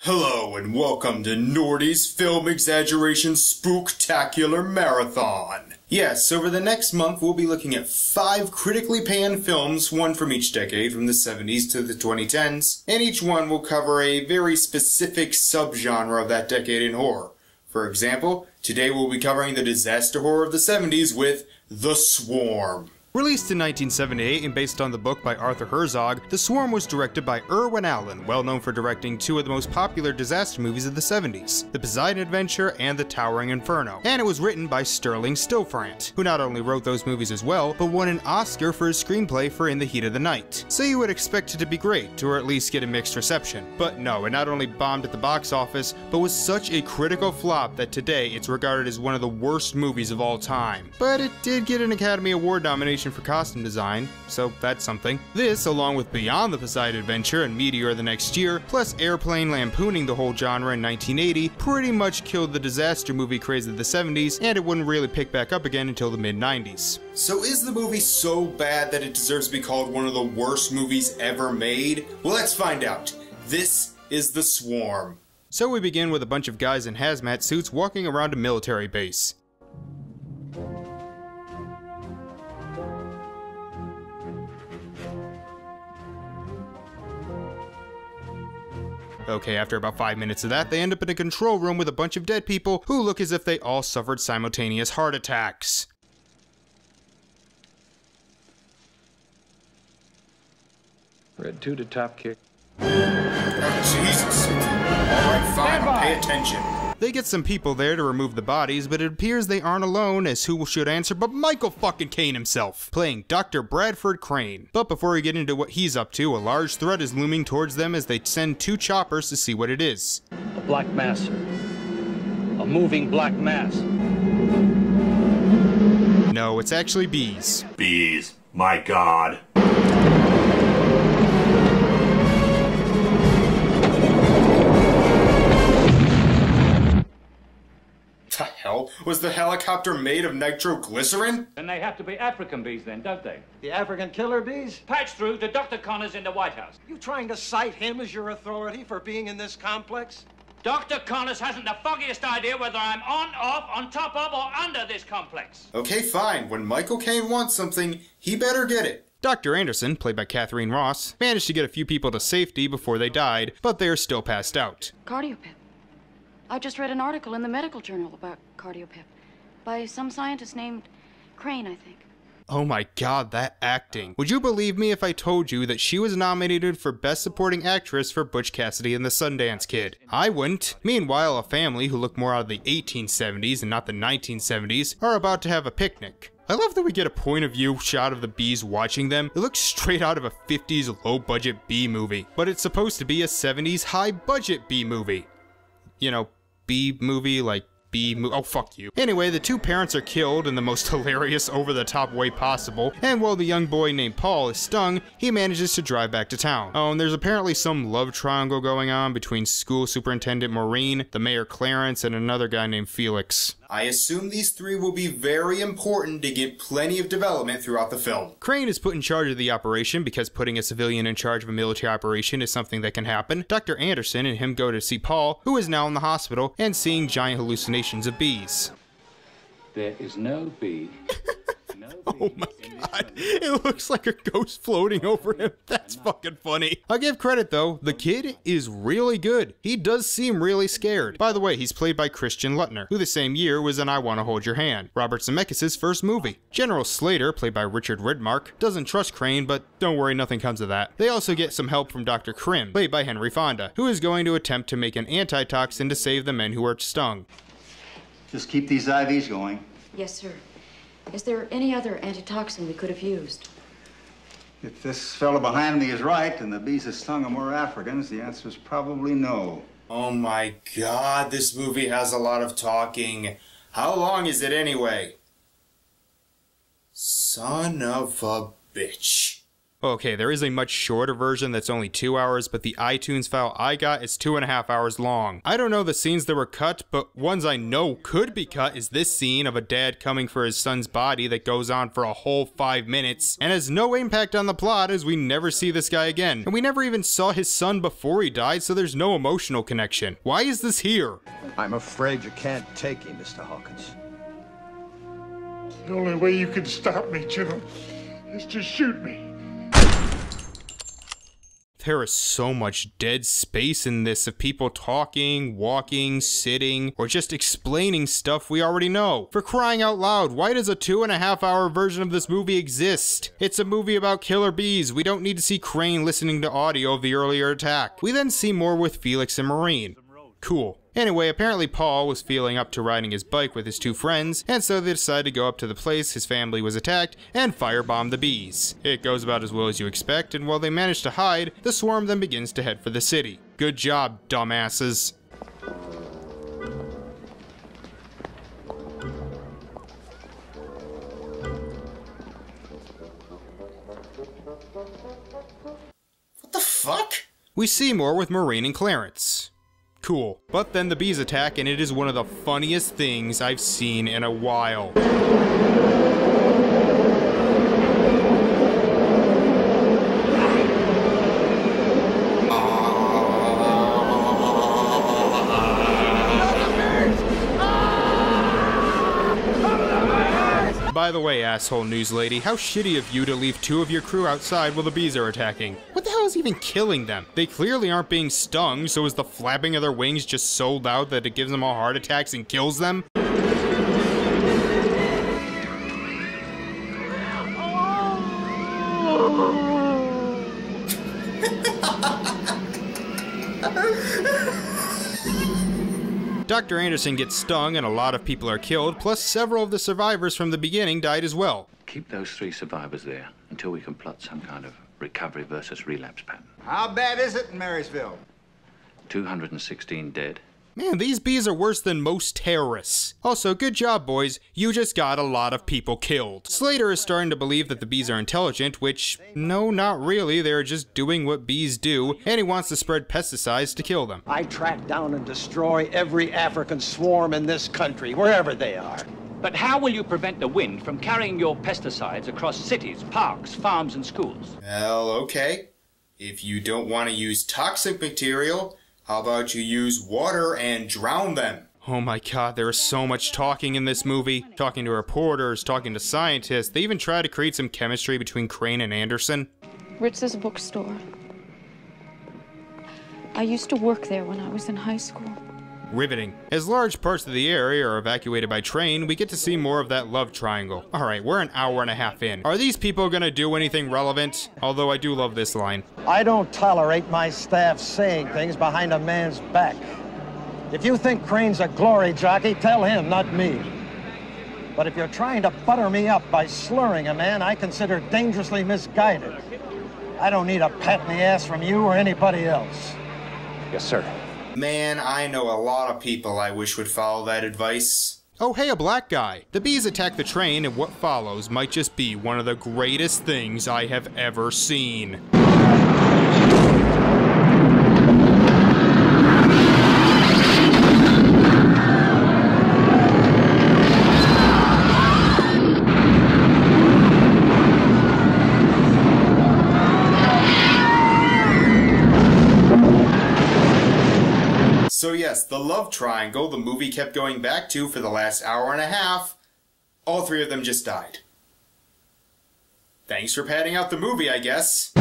Hello and welcome to Norty's Film Exaggeration Spooktacular Marathon. Yes, over the next month we'll be looking at 5 critically panned films, one from each decade, from the 70s to the 2010s, and each one will cover a very specific subgenre of that decade in horror. For example, today we'll be covering the disaster horror of the 70s with The Swarm. Released in 1978 and based on the book by Arthur Herzog, The Swarm was directed by Irwin Allen, well known for directing 2 of the most popular disaster movies of the 70s, The Poseidon Adventure and The Towering Inferno. And it was written by Sterling Stillfrant, who not only wrote those movies as well, but won an Oscar for his screenplay for In the Heat of the Night. So you would expect it to be great, or at least get a mixed reception. But no, it not only bombed at the box office, but was such a critical flop that today it's regarded as one of the worst movies of all time. But it did get an Academy Award nomination for costume design, so that's something. This, along with Beyond the Poseidon Adventure and Meteor the next year, plus Airplane lampooning the whole genre in 1980, pretty much killed the disaster movie craze of the 70s, and it wouldn't really pick back up again until the mid-90s. So is the movie so bad that it deserves to be called one of the worst movies ever made? Well, let's find out. This is The Swarm. So we begin with a bunch of guys in hazmat suits walking around a military base. Okay, after about 5 minutes of that, they end up in a control room with a bunch of dead people who look as if they all suffered simultaneous heart attacks. Red 2 to top kick. Oh, Jesus. Alright, fine, I'll pay attention. They get some people there to remove the bodies, but it appears they aren't alone, as who should answer but Michael fucking Caine himself, playing Dr. Bradford Crane. But before we get into what he's up to, a large threat is looming towards them as they send 2 choppers to see what it is. A black mass, sir. A moving black mass. No, it's actually bees. Bees. My God. The hell? Was the helicopter made of nitroglycerin? And they have to be African bees then, don't they? The African killer bees? Patch through to Dr. Connors in the White House. You trying to cite him as your authority for being in this complex? Dr. Connors hasn't the foggiest idea whether I'm on, off, on top of, or under this complex. Okay, fine. When Michael Caine wants something, he better get it. Dr. Anderson, played by Katharine Ross, managed to get a few people to safety before they died, but they are still passed out. Cardiopep. I just read an article in the medical journal about cardiopep by some scientist named Crane, I think. Oh my god, that acting. Would you believe me if I told you that she was nominated for Best Supporting Actress for Butch Cassidy and the Sundance Kid? I wouldn't. Meanwhile, a family who look more out of the 1870s and not the 1970s are about to have a picnic. I love that we get a point of view shot of the bees watching them. It looks straight out of a 50s low-budget B movie, but it's supposed to be a 70s high-budget B movie. You know, B movie, like oh fuck you. Anyway, the 2 parents are killed in the most hilarious over-the-top way possible, and while the young boy named Paul is stung, he manages to drive back to town. Oh, and there's apparently some love triangle going on between school superintendent Maureen, the mayor Clarence, and another guy named Felix. I assume these 3 will be very important to get plenty of development throughout the film. Crane is put in charge of the operation because putting a civilian in charge of a military operation is something that can happen. Dr. Anderson and him go to see Paul, who is now in the hospital, and seeing giant hallucinations of bees. There is no bee. Oh my god, it looks like a ghost floating over him. That's fucking funny. I'll give credit though, the kid is really good. He does seem really scared. By the way, he's played by Christian Lutner, who the same year was in I Wanna Hold Your Hand, Robert Zemeckis' first movie. General Slater, played by Richard Widmark, doesn't trust Crane, but don't worry, nothing comes of that. They also get some help from Dr. Krim, played by Henry Fonda, who is going to attempt to make an antitoxin to save the men who are stung. Just keep these IVs going. Yes, sir. Is there any other antitoxin we could have used? If this fellow behind me is right and the bees that stung him were Africans, the answer is probably no. Oh my god, this movie has a lot of talking. How long is it anyway? Son of a bitch. Okay, there is a much shorter version that's only 2 hours, but the iTunes file I got is 2.5 hours long. I don't know the scenes that were cut, but ones I know could be cut is this scene of a dad coming for his son's body that goes on for a whole 5 minutes, and has no impact on the plot as we never see this guy again. And we never even saw his son before he died, so there's no emotional connection. Why is this here? I'm afraid you can't take him, Mr. Hawkins. The only way you can stop me, General, is to shoot me. There is so much dead space in this of people talking, walking, sitting, or just explaining stuff we already know. For crying out loud, why does a 2.5 hour version of this movie exist? It's a movie about killer bees. We don't need to see Crane listening to audio of the earlier attack. We then see more with Felix and Maureen. Cool. Anyway, apparently Paul was feeling up to riding his bike with his two friends, and so they decided to go up to the place his family was attacked and firebomb the bees. It goes about as well as you expect, and while they manage to hide, the swarm then begins to head for the city. Good job, dumbasses. What the fuck? We see more with Maureen and Clarence. Cool. But then the bees attack, and it is one of the funniest things I've seen in a while. By the way, asshole news lady, how shitty of you to leave 2 of your crew outside while the bees are attacking. What the hell is even killing them? They clearly aren't being stung, so is the flapping of their wings just so loud that it gives them all heart attacks and kills them? Dr. Anderson gets stung and a lot of people are killed, plus several of the survivors from the beginning died as well. Keep those 3 survivors there until we can plot some kind of recovery versus relapse pattern. How bad is it in Marysville? 216 dead. Man, these bees are worse than most terrorists. Also, good job, boys. You just got a lot of people killed. Slater is starting to believe that the bees are intelligent, which, no, not really. They're just doing what bees do, and he wants to spread pesticides to kill them. I track down and destroy every African swarm in this country, wherever they are. But how will you prevent the wind from carrying your pesticides across cities, parks, farms, and schools? Well, okay. If you don't want to use toxic material, how about you use water and drown them? Oh my god, there is so much talking in this movie. Talking to reporters, talking to scientists. They even try to create some chemistry between Crane and Anderson. Ritz's bookstore. I used to work there when I was in high school. Riveting. As large parts of the area are evacuated by train, we get to see more of that love triangle. Alright, we're an hour and a half in. Are these people gonna do anything relevant? Although I do love this line. I don't tolerate my staff saying things behind a man's back. If you think Crane's a glory jockey, tell him, not me. But if you're trying to butter me up by slurring a man I consider dangerously misguided, I don't need a pat in the ass from you or anybody else. Yes, sir. Man, I know a lot of people I wish would follow that advice. Oh hey, a black guy. The bees attack the train, and what follows might just be one of the greatest things I have ever seen. So yes, the love triangle the movie kept going back to for the last hour and a half, all 3 of them just died. Thanks for padding out the movie, I guess.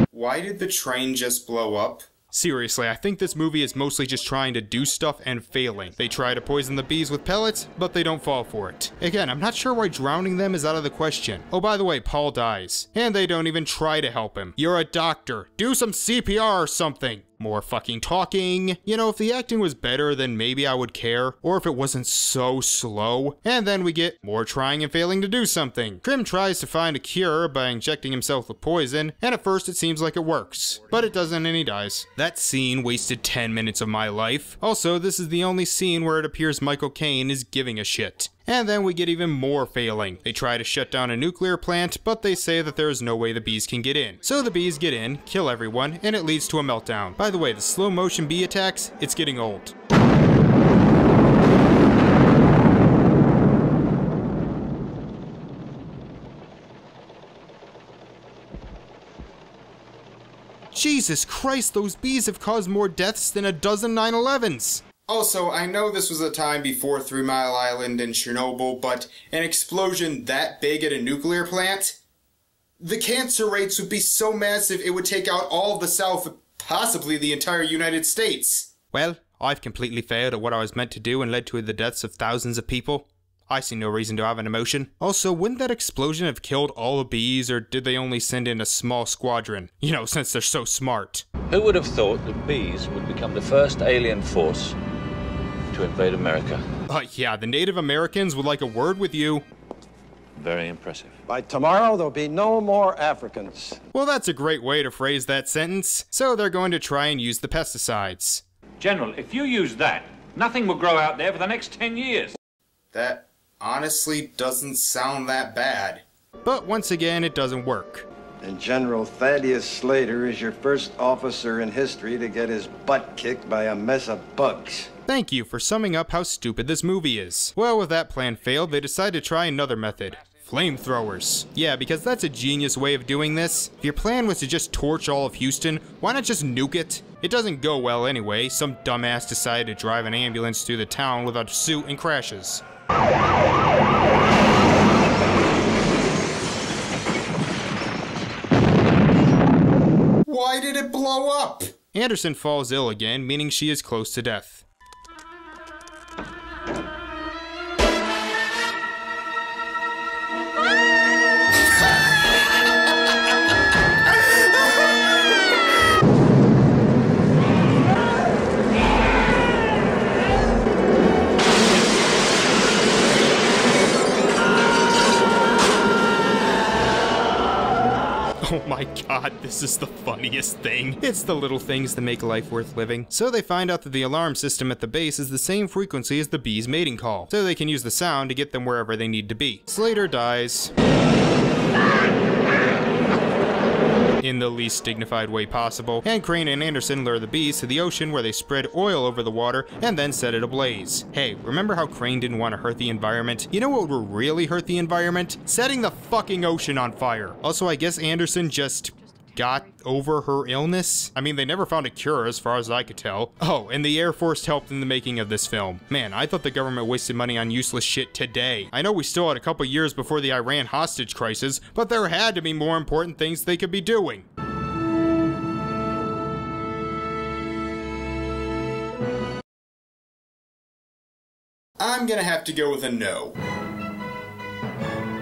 Why did the train just blow up? Seriously, I think this movie is mostly just trying to do stuff and failing. They try to poison the bees with pellets, but they don't fall for it. Again, I'm not sure why drowning them is out of the question. Oh, by the way, Paul dies. And they don't even try to help him. You're a doctor. Do some CPR or something. more fucking talking. You know, if the acting was better, then maybe I would care, or if it wasn't so slow. And then we get more trying and failing to do something. Krim tries to find a cure by injecting himself with poison, and at first it seems like it works. But it doesn't, and he dies. That scene wasted 10 minutes of my life. Also, this is the only scene where it appears Michael Caine is giving a shit. And then we get even more failing. They try to shut down a nuclear plant, but they say that there is no way the bees can get in. So the bees get in, kill everyone, and it leads to a meltdown. By the way, the slow motion bee attacks, it's getting old. Jesus Christ, those bees have caused more deaths than a dozen 9/11s! Also, I know this was a time before 3 Mile Island and Chernobyl, but an explosion that big at a nuclear plant? The cancer rates would be so massive it would take out all of the South, possibly the entire United States. Well, I've completely failed at what I was meant to do and led to the deaths of thousands of people. I see no reason to have an emotion. Also, wouldn't that explosion have killed all the bees, or did they only send in a small squadron? You know, since they're so smart. Who would have thought that bees would become the first alien force to invade America? Yeah, the Native Americans would like a word with you. Very impressive. By tomorrow, there'll be no more Africans. Well, that's a great way to phrase that sentence. So they're going to try and use the pesticides. General, if you use that, nothing will grow out there for the next 10 years. That honestly doesn't sound that bad. But once again, it doesn't work. And General Thaddeus Slater is your first officer in history to get his butt kicked by a mess of bugs. Thank you for summing up how stupid this movie is. Well, with that plan failed, they decided to try another method. Flamethrowers. Yeah, because that's a genius way of doing this. If your plan was to just torch all of Houston, why not just nuke it? It doesn't go well anyway. Some dumbass decided to drive an ambulance through the town without a suit and crashes. Why did it blow up? Anderson falls ill again, meaning she is close to death. Oh my god, this is the funniest thing. It's the little things that make life worth living. So they find out that the alarm system at the base is the same frequency as the bees' mating call, so they can use the sound to get them wherever they need to be. Slater dies in the least dignified way possible, and Crane and Anderson lure the bees to the ocean where they spread oil over the water and then set it ablaze. Hey, remember how Crane didn't want to hurt the environment? You know what would really hurt the environment? Setting the fucking ocean on fire. Also, I guess Anderson just got over her illness? I mean, they never found a cure as far as I could tell. Oh, and the Air Force helped in the making of this film. Man, I thought the government wasted money on useless shit today. I know we still had a couple years before the Iran hostage crisis, but there had to be more important things they could be doing. I'm gonna have to go with a no.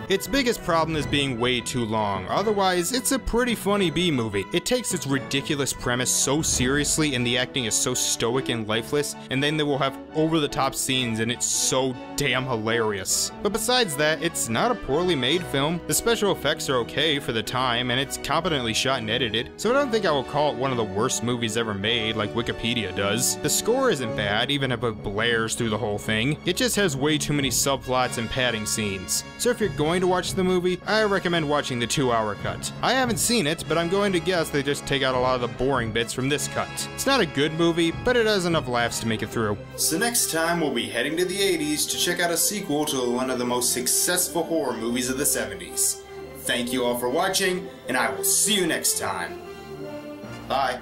Its biggest problem is being way too long, otherwise it's a pretty funny B-movie. It takes its ridiculous premise so seriously and the acting is so stoic and lifeless, and then they will have over-the-top scenes and it's so damn hilarious. But besides that, it's not a poorly made film. The special effects are okay for the time and it's competently shot and edited, so I don't think I will call it one of the worst movies ever made like Wikipedia does. The score isn't bad, even if it blares through the whole thing. It just has way too many subplots and padding scenes. So if you're going to watch the movie, I recommend watching the 2-hour cut. I haven't seen it, but I'm going to guess they just take out a lot of the boring bits from this cut. It's not a good movie, but it has enough laughs to make it through. So next time we'll be heading to the 80s to check out a sequel to one of the most successful horror movies of the 70s. Thank you all for watching, and I will see you next time. Bye.